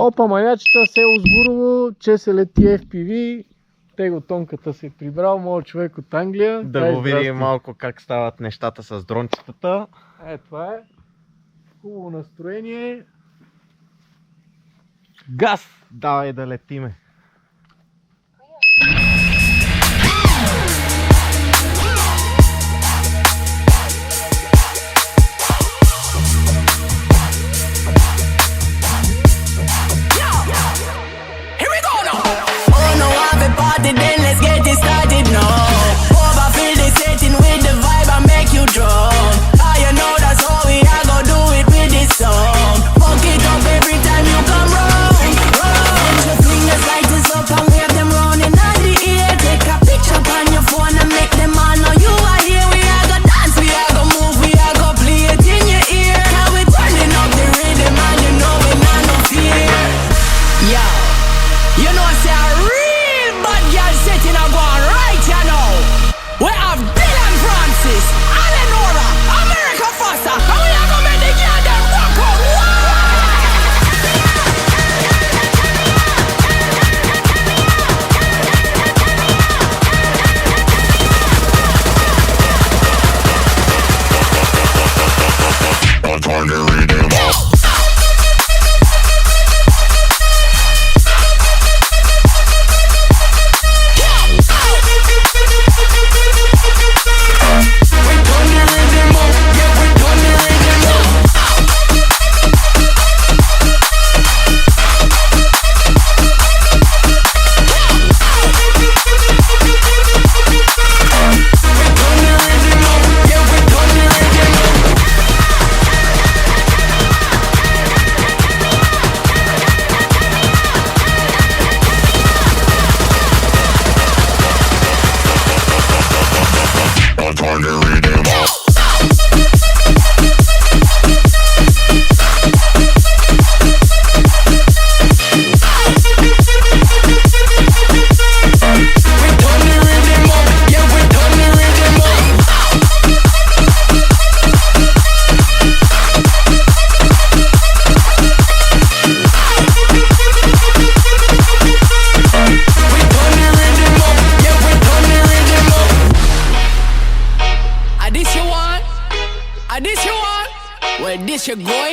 Опа, манячета, село Згурово, че се лети FPV. Tego тонката се прибрал, моят човек от Англия. Да го видим малко как стават нещата с дрончетата. Това е. Хубаво настроение. Газ! Давай да летиме. Then let's get it started now. Overfill the setting with the vibe and make you drunk. You know that's how we are gonna do it with this song. Fuck it up every time you come round. Put your fingers like this up and wave them round in the air. Take a picture on your phone and make them all know you are here. We are gonna dance, we are gonna move, we are gonna play it in your ear. Now we turning up the rhythm and you know we not no fear. Yo, you know I say I setting up one right here now. We have Dylan Francis, Eleanora, America Foster, and we are gonna make the girl them rock out. I'm trying to read them all. This you go